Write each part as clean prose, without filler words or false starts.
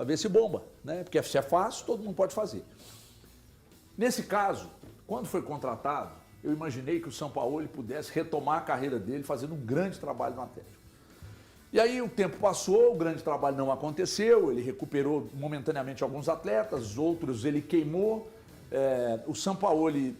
para ver se bomba, né? Porque se é fácil, todo mundo pode fazer. Nesse caso, quando foi contratado, eu imaginei que o Sampaoli pudesse retomar a carreira dele fazendo um grande trabalho no Atlético. E aí o tempo passou, o grande trabalho não aconteceu, ele recuperou momentaneamente alguns atletas, outros ele queimou. O Sampaoli,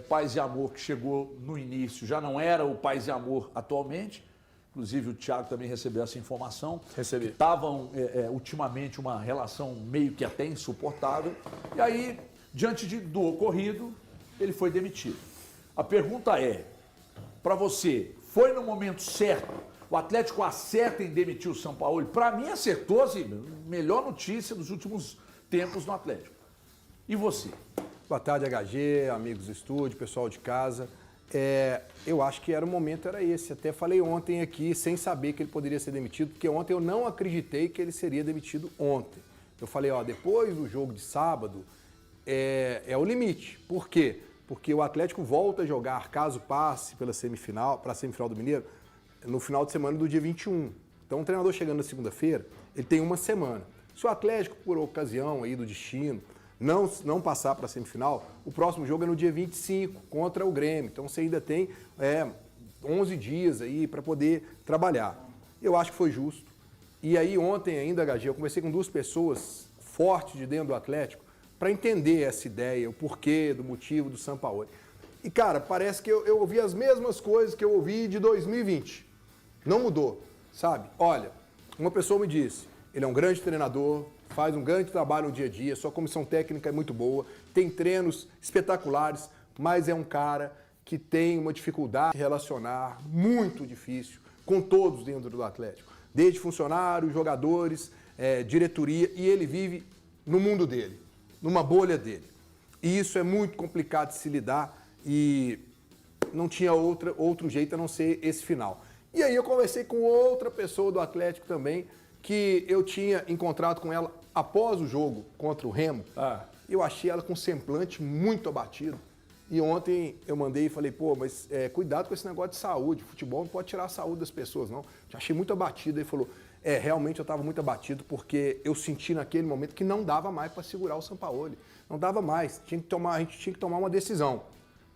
Paz e Amor, que chegou no início, já não era o Paz e Amor atualmente. Inclusive o Thiago também recebeu essa informação. Recebi. Estavam ultimamente uma relação meio que até insuportável. E aí, diante do ocorrido, ele foi demitido. A pergunta é, para você, foi no momento certo? O Atlético acerta em demitir o Sampaoli? Para mim acertou, assim, melhor notícia dos últimos tempos no Atlético. E você? Boa tarde, HG, amigos do estúdio, pessoal de casa. Eu acho que o momento era esse. Até falei ontem aqui, sem saber que ele poderia ser demitido, porque ontem eu não acreditei que ele seria demitido ontem. Eu falei, depois do jogo de sábado, é o limite. Por quê? Porque o Atlético volta a jogar, caso passe para a semifinal do Mineiro, no final de semana do dia 21. Então o treinador chegando na segunda-feira, ele tem uma semana. Se o Atlético, por ocasião aí do destino, não passar para a semifinal, o próximo jogo é no dia 25, contra o Grêmio. Então você ainda tem 11 dias aí para poder trabalhar. Eu acho que foi justo. E aí ontem ainda, HG, eu conversei com duas pessoas fortes de dentro do Atlético para entender essa ideia, o porquê, do motivo do Sampaoli. E, cara, parece que eu ouvi as mesmas coisas que eu ouvi de 2020. Não mudou, sabe? Olha, uma pessoa me disse, ele é um grande treinador, faz um grande trabalho no dia a dia, sua comissão técnica é muito boa, tem treinos espetaculares, mas é um cara que tem uma dificuldade de relacionar muito difícil com todos dentro do Atlético. Desde funcionários, jogadores, diretoria, e ele vive no mundo dele, numa bolha dele. E isso é muito complicado de se lidar e não tinha outro jeito a não ser esse final. E aí eu conversei com outra pessoa do Atlético também, que eu tinha encontrado com ela após o jogo contra o Remo. Eu achei ela com um semblante muito abatido. E ontem eu mandei e falei, mas cuidado com esse negócio de saúde. Futebol não pode tirar a saúde das pessoas, não. Eu achei muito abatido. Ele falou, realmente eu estava muito abatido porque eu senti naquele momento que não dava mais para segurar o Sampaoli. Não dava mais. A gente tinha que tomar uma decisão.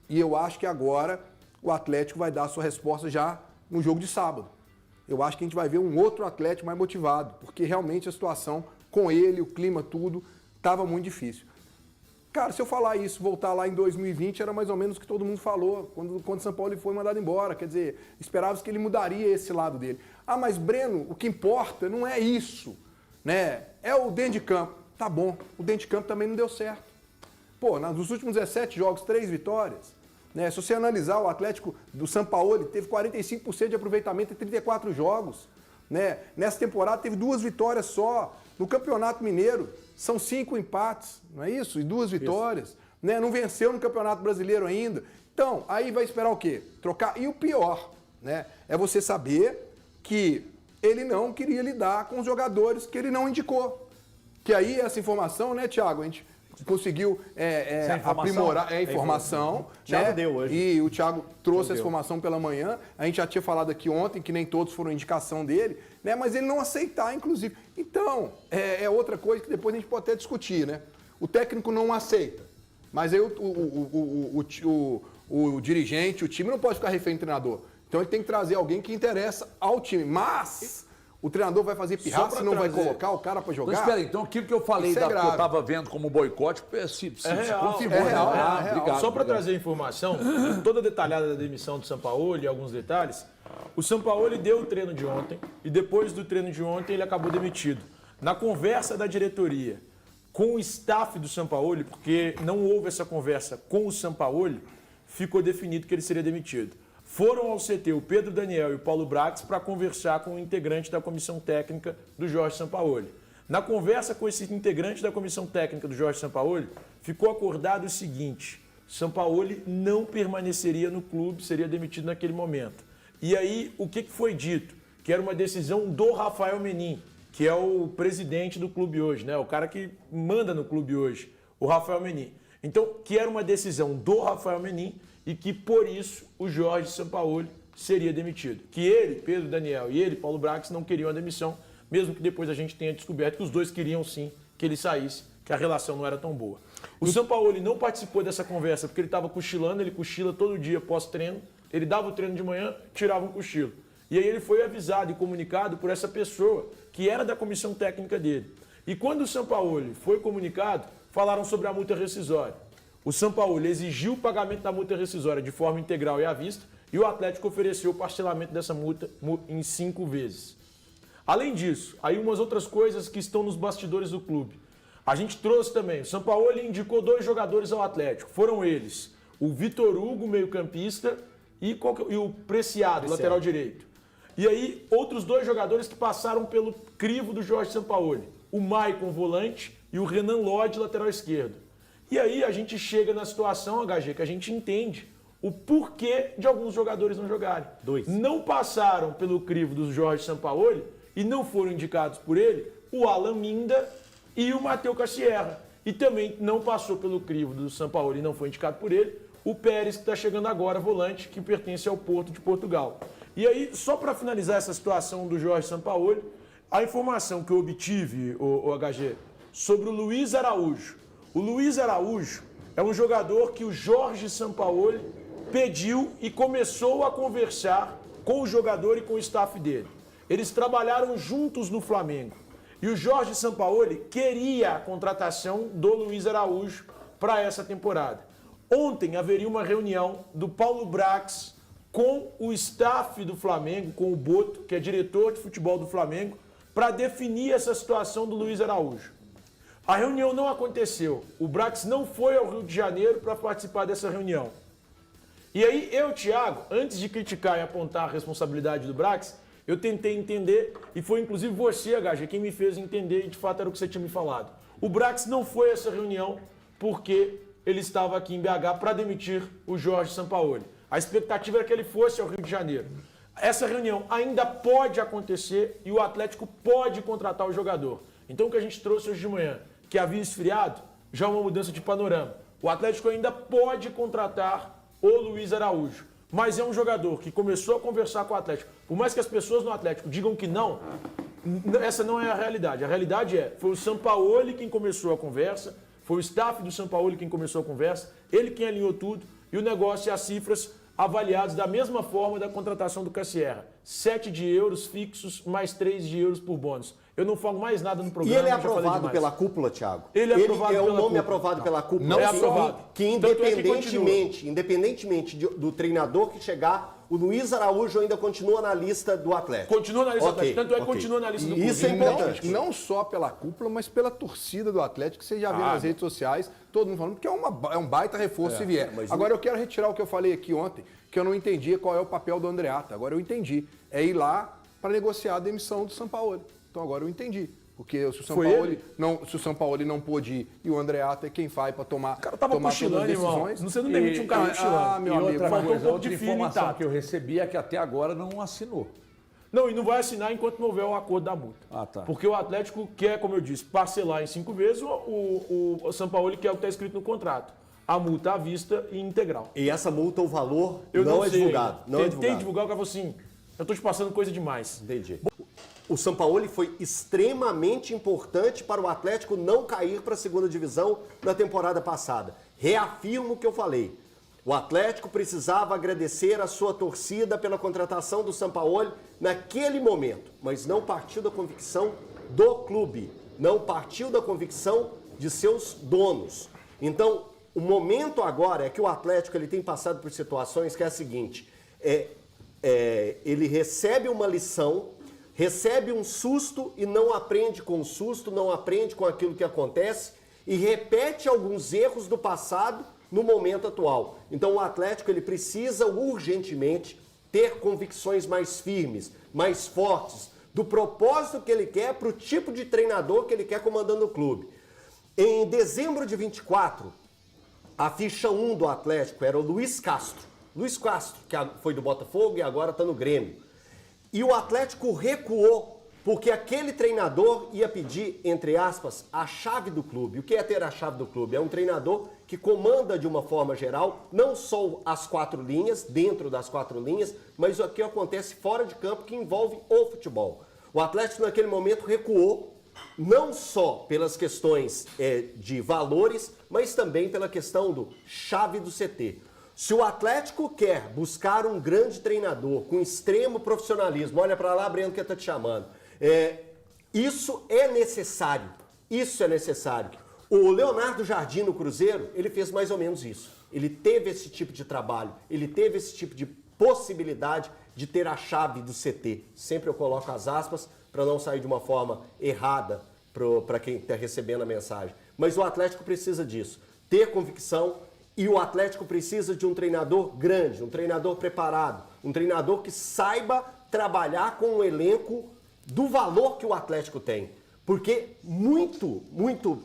E eu acho que agora o Atlético vai dar a sua resposta já no jogo de sábado. Eu acho que a gente vai ver um outro Atlético mais motivado, porque realmente a situação com ele, o clima, tudo, estava muito difícil. Cara, se eu falar isso, voltar lá em 2020, era mais ou menos o que todo mundo falou, quando o São Paulo foi mandado embora. Quer dizer, esperava-se que ele mudaria esse lado dele. Mas Breno, o que importa não é isso, né? É o dentro de campo. Tá bom, o dentro de campo também não deu certo. Nos últimos 17 jogos, 3 vitórias. Né? Se você analisar, o Atlético do Sampaoli teve 45% de aproveitamento em 34 jogos. Né? Nessa temporada teve 2 vitórias só. No Campeonato Mineiro são 5 empates, não é isso? E 2 vitórias. Né? Não venceu no Campeonato Brasileiro ainda. Então, aí vai esperar o quê? Trocar. E o pior, né? É você saber que ele não queria lidar com os jogadores que ele não indicou. Que aí essa informação, né, Thiago? A gente conseguiu aprimorar a informação. O Thiago deu hoje. E o Thiago trouxe essa informação pela manhã. A gente já tinha falado aqui ontem que nem todos foram indicação dele, né? Mas ele não aceitar, inclusive. Então, é outra coisa que depois a gente pode até discutir, né? O técnico não aceita. Mas aí o dirigente, o time não pode ficar refém do treinador. Então ele tem que trazer alguém que interessa ao time. Mas o treinador vai fazer pirraça e não vai colocar o cara para jogar? Então, espera aí, então aquilo que eu falei que eu estava vendo como boicote se confirmou. É real. Obrigado, só para trazer a informação, toda detalhada da demissão do Sampaoli e alguns detalhes, o Sampaoli deu o treino de ontem e depois do treino de ontem ele acabou demitido. Na conversa da diretoria com o staff do Sampaoli, porque não houve essa conversa com o Sampaoli, ficou definido que ele seria demitido. Foram ao CT o Pedro Daniel e o Paulo Brax para conversar com o integrante da comissão técnica do Jorge Sampaoli. Na conversa com esse integrante da comissão técnica do Jorge Sampaoli, ficou acordado o seguinte: Sampaoli não permaneceria no clube, seria demitido naquele momento. E aí, o que foi dito? Que era uma decisão do Rafael Menin, que é o presidente do clube hoje, né? O cara que manda no clube hoje, o Rafael Menin. Então, que era uma decisão do Rafael Menin e que, por isso, o Jorge Sampaoli seria demitido. Que ele, Pedro Daniel, e ele, Paulo Brax, não queriam a demissão, mesmo que depois a gente tenha descoberto que os dois queriam sim que ele saísse, que a relação não era tão boa. O Sampaoli não participou dessa conversa porque ele estava cochilando, ele cochila todo dia pós-treino, ele dava o treino de manhã, tirava um cochilo. E aí ele foi avisado e comunicado por essa pessoa que era da comissão técnica dele. E quando o Sampaoli foi comunicado, falaram sobre a multa rescisória. O Sampaoli exigiu o pagamento da multa rescisória de forma integral e à vista, e o Atlético ofereceu o parcelamento dessa multa em 5 vezes. Além disso, aí umas outras coisas que estão nos bastidores do clube. A gente trouxe também, o Sampaoli indicou 2 jogadores ao Atlético. Foram eles, o Vitor Hugo, meio-campista, e o Preciado, lateral direito. E aí, outros 2 jogadores que passaram pelo crivo do Jorge Sampaoli. O Maicon, volante, e o Renan Lodge, lateral esquerdo. E aí a gente chega na situação, HG, que a gente entende o porquê de alguns jogadores não jogarem. 2. Não passaram pelo crivo do Jorge Sampaoli e não foram indicados por ele o Alan Minda e o Matheus Cassierra. E também não passou pelo crivo do Sampaoli e não foi indicado por ele o Pérez, que está chegando agora, volante, que pertence ao Porto de Portugal. E aí, só para finalizar essa situação do Jorge Sampaoli, a informação que eu obtive, o HG, sobre o Luiz Araújo. O Luiz Araújo é um jogador que o Jorge Sampaoli pediu e começou a conversar com o jogador e com o staff dele. Eles trabalharam juntos no Flamengo. E o Jorge Sampaoli queria a contratação do Luiz Araújo para essa temporada. Ontem haveria uma reunião do Paulo Brax com o staff do Flamengo, com o Boto, que é diretor de futebol do Flamengo, para definir essa situação do Luiz Araújo. A reunião não aconteceu. O Brax não foi ao Rio de Janeiro para participar dessa reunião. E aí eu, Thiago, antes de criticar e apontar a responsabilidade do Brax, eu tentei entender, e foi inclusive você, HG, quem me fez entender, e de fato era o que você tinha me falado. O Brax não foi a essa reunião porque ele estava aqui em BH para demitir o Jorge Sampaoli. A expectativa era que ele fosse ao Rio de Janeiro. Essa reunião ainda pode acontecer e o Atlético pode contratar o jogador. Então o que a gente trouxe hoje de manhã, que havia esfriado, já é uma mudança de panorama. O Atlético ainda pode contratar o Luiz Araújo. Mas é um jogador que começou a conversar com o Atlético. Por mais que as pessoas no Atlético digam que não, essa não é a realidade. A realidade foi o Sampaoli quem começou a conversa, foi o staff do Sampaoli quem começou a conversa, ele quem alinhou tudo, e o negócio e as cifras avaliados da mesma forma da contratação do Cassierra. 7 de euros fixos, mais 3 de euros por bônus. Eu não falo mais nada no programa. E ele é aprovado pela cúpula, Thiago? Ele é aprovado é pela um nome cúpula. aprovado pela cúpula. Não é aprovado. Que independentemente do treinador que chegar, o Luiz Araújo ainda continua na lista do Atlético. Continua na lista do Atlético. Tanto é que continua na lista do clube. Isso é importante. Não só pela cúpula, mas pela torcida do Atlético, que você já viu nas redes sociais, todo mundo falando, porque é um baita reforço se vier. Agora eu quero retirar o que eu falei aqui ontem, que eu não entendia qual é o papel do Andreatta. Agora eu entendi. É ir lá para negociar a demissão do Sampaoli. Então agora eu entendi. Porque se o Sampaoli não pôde ir e o Andreatta é quem vai para tomar todas as decisões. Você não demite um cara cochilando. Meu amigo, outra informação que eu recebi é que até agora não assinou. Não, e não vai assinar enquanto não houver o acordo da multa. Tá. Porque o Atlético quer, como eu disse, parcelar em 5 vezes, o Sampaoli quer o que está escrito no contrato. A multa à vista e integral. E essa multa, o valor, eu não é divulgado. Tentei divulgar, o cara falou assim, eu estou te passando coisa demais. Entendi. O Sampaoli foi extremamente importante para o Atlético não cair para a segunda divisão na temporada passada. Reafirmo o que eu falei. O Atlético precisava agradecer a sua torcida pela contratação do Sampaoli naquele momento, mas não partiu da convicção do clube, não partiu da convicção de seus donos. Então, o momento agora é que o Atlético ele tem passado por situações que é a seguinte, ele recebe uma lição, recebe um susto e não aprende com o susto, não aprende com aquilo que acontece e repete alguns erros do passado no momento atual. Então o Atlético ele precisa urgentemente ter convicções mais firmes, mais fortes, do propósito que ele quer para o tipo de treinador que ele quer comandando o clube. Em dezembro de 24, a ficha 1 do Atlético era o Luiz Castro. Luiz Castro, que foi do Botafogo e agora está no Grêmio. E o Atlético recuou porque aquele treinador ia pedir, entre aspas, a chave do clube. O que é ter a chave do clube? É um treinador que comanda de uma forma geral, não só as 4 linhas, dentro das 4 linhas, mas o que acontece fora de campo que envolve o futebol. O Atlético naquele momento recuou, não só pelas questões de valores, mas também pela questão do chave do CT. Se o Atlético quer buscar um grande treinador com extremo profissionalismo, olha para lá, Breno, que está te chamando, isso é necessário. Isso é necessário. O Leonardo Jardim no Cruzeiro, ele fez mais ou menos isso. Ele teve esse tipo de trabalho, ele teve esse tipo de possibilidade de ter a chave do CT. Sempre eu coloco as aspas para não sair de uma forma errada para quem está recebendo a mensagem. Mas o Atlético precisa disso, ter convicção, e o Atlético precisa de um treinador grande, um treinador preparado, um treinador que saiba trabalhar com um elenco do valor que o Atlético tem. Porque muito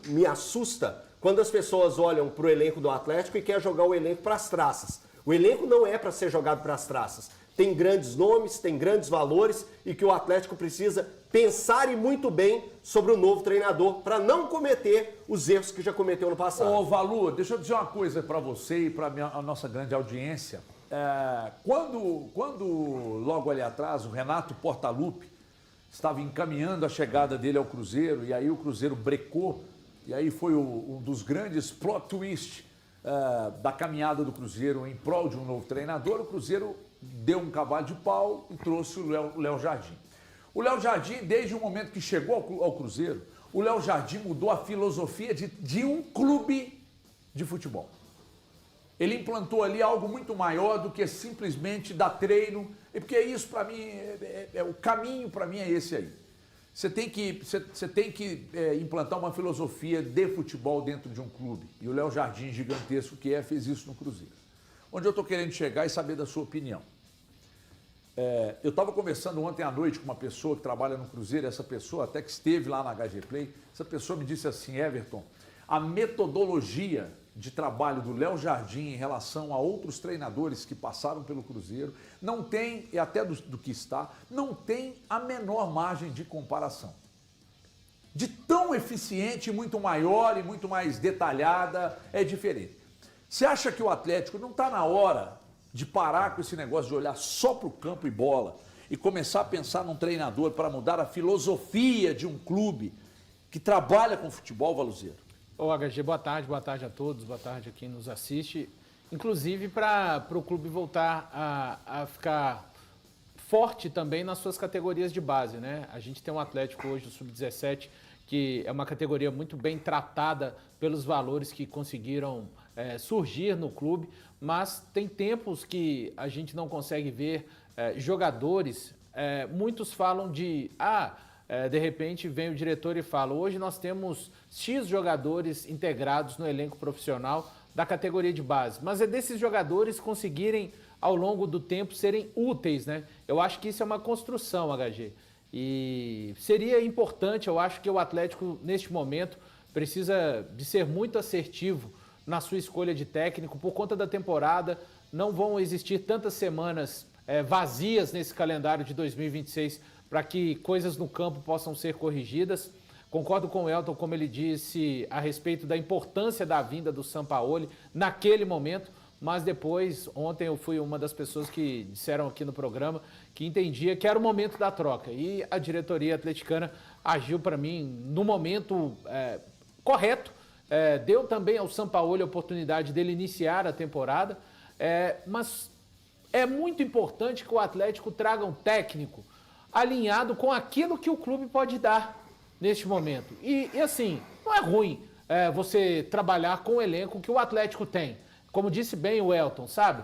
me assusta quando as pessoas olham para o elenco do Atlético e querem jogar o elenco para as traças. O elenco não é para ser jogado para as traças. Tem grandes nomes, tem grandes valores e que o Atlético precisa pensar e muito bem sobre o novo treinador para não cometer os erros que já cometeu no passado. Ô, Valu, deixa eu dizer uma coisa para você e para a nossa grande audiência. Quando logo ali atrás o Renato Portaluppi estava encaminhando a chegada dele ao Cruzeiro e aí o Cruzeiro brecou e aí foi um dos grandes plot twists da caminhada do Cruzeiro em prol de um novo treinador, o Cruzeiro deu um cavalo de pau e trouxe o Léo Jardim. O Léo Jardim, desde o momento que chegou ao Cruzeiro, o Léo Jardim mudou a filosofia de um clube de futebol. Ele implantou ali algo muito maior do que simplesmente dar treino, porque isso para mim, o caminho para mim é esse aí. Você tem que implantar uma filosofia de futebol dentro de um clube. E o Léo Jardim, gigantesco que fez isso no Cruzeiro. Onde eu estou querendo chegar e saber da sua opinião. Eu estava conversando ontem à noite com uma pessoa que trabalha no Cruzeiro, essa pessoa até que esteve lá na HG Play, essa pessoa me disse assim, Everton, a metodologia de trabalho do Léo Jardim em relação a outros treinadores que passaram pelo Cruzeiro, não tem, e até do que está, não tem a menor margem de comparação. De tão eficiente, muito maior e muito mais detalhada, é diferente. Você acha que o Atlético não está na hora de parar com esse negócio de olhar só para o campo e bola e começar a pensar num treinador para mudar a filosofia de um clube que trabalha com futebol, Valuzeiro? Ô HG, boa tarde a todos, boa tarde a quem nos assiste. Inclusive para o clube voltar a ficar forte também nas suas categorias de base, né? A gente tem um Atlético hoje do Sub-17 que é uma categoria muito bem tratada pelos valores que conseguiram surgir no clube, mas tem tempos que a gente não consegue ver jogadores, muitos falam de de repente vem o diretor e fala, hoje nós temos X jogadores integrados no elenco profissional da categoria de base, mas é desses jogadores conseguirem ao longo do tempo serem úteis, né? Eu acho que isso é uma construção, HG, e seria importante, eu acho que o Atlético neste momento precisa de ser muito assertivo na sua escolha de técnico, por conta da temporada, não vão existir tantas semanas vazias nesse calendário de 2026 para que coisas no campo possam ser corrigidas. Concordo com o Elton, como ele disse, a respeito da importância da vinda do Sampaoli naquele momento, mas depois, ontem eu fui uma das pessoas que disseram aqui no programa que entendia que era o momento da troca e a diretoria atleticana agiu para mim no momento correto, deu também ao Sampaoli a oportunidade dele iniciar a temporada, mas é muito importante que o Atlético traga um técnico alinhado com aquilo que o clube pode dar neste momento. E assim, não é ruim você trabalhar com o elenco que o Atlético tem. Como disse bem o Elton, sabe?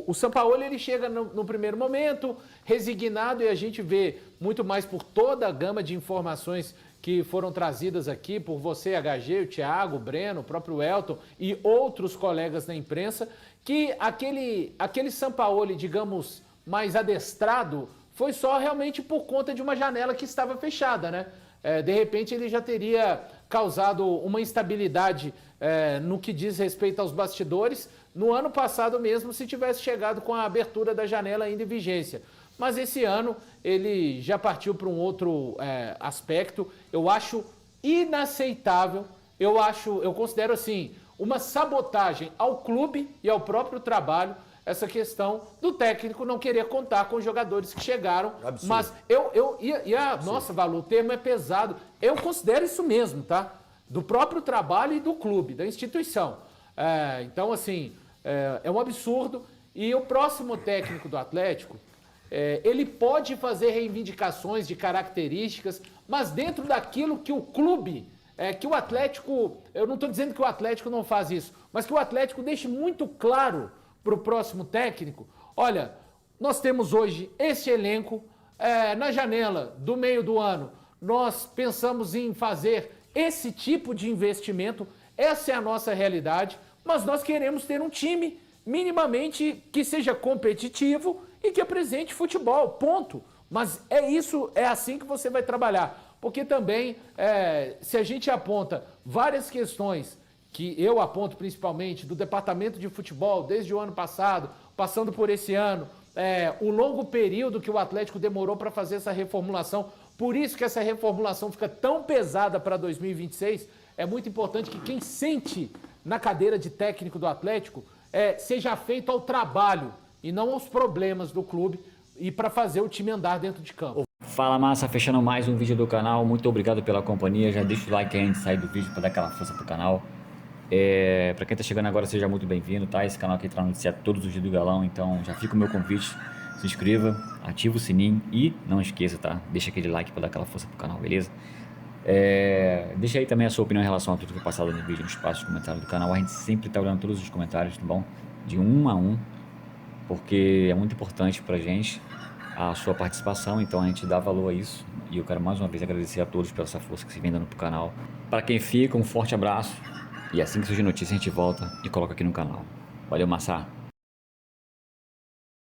O Sampaoli, ele chega no primeiro momento, resignado, e a gente vê muito mais por toda a gama de informações que foram trazidas aqui por você, HG, o Thiago, o Breno, o próprio Elton e outros colegas da imprensa, que aquele Sampaoli, digamos, mais adestrado, foi só realmente por conta de uma janela que estava fechada, né? De repente ele já teria causado uma instabilidade no que diz respeito aos bastidores no ano passado mesmo, se tivesse chegado com a abertura da janela ainda em vigência. Mas esse ano ele já partiu para um outro aspecto. Eu acho inaceitável, eu considero assim, uma sabotagem ao clube e ao próprio trabalho, essa questão do técnico não querer contar com os jogadores que chegaram. Absurdo. Mas nossa, Valu, o termo é pesado. Eu considero isso mesmo, tá? Do próprio trabalho e do clube, da instituição. Então, assim, é um absurdo. E o próximo técnico do Atlético, ele pode fazer reivindicações de características, mas dentro daquilo que o clube, que o Atlético, eu não estou dizendo que o Atlético não faz isso, mas que o Atlético deixe muito claro para o próximo técnico, olha, nós temos hoje esse elenco, na janela do meio do ano, nós pensamos em fazer esse tipo de investimento, essa é a nossa realidade, mas nós queremos ter um time minimamente que seja competitivo e que apresente futebol, ponto. Mas é assim que você vai trabalhar. Porque também, se a gente aponta várias questões, que eu aponto principalmente do departamento de futebol, desde o ano passado, passando por esse ano, o longo período que o Atlético demorou para fazer essa reformulação, por isso que essa reformulação fica tão pesada para 2026, é muito importante que quem sente na cadeira de técnico do Atlético seja feito ao trabalho e não aos problemas do clube e para fazer o time andar dentro de campo. Fala massa, fechando mais um vídeo do canal, muito obrigado pela companhia, já deixa o like aí antes de sair do vídeo para dar aquela força pro canal. Para quem tá chegando agora, seja muito bem-vindo, tá? Esse canal aqui traz notícia todos os dias do Galão, então já fica o meu convite, se inscreva, ativa o sininho e não esqueça, tá? Deixa aquele like para dar aquela força pro canal, beleza? Deixa aí também a sua opinião em relação a tudo que foi passado no vídeo, no espaço de comentário do canal, a gente sempre tá olhando todos os comentários, tá bom? De um a um, porque é muito importante pra gente a sua participação, então a gente dá valor a isso. E eu quero mais uma vez agradecer a todos pela essa força que se vem dando pro canal. Para quem fica, um forte abraço. E assim que surgir notícia, a gente volta e coloca aqui no canal. Valeu, Massa!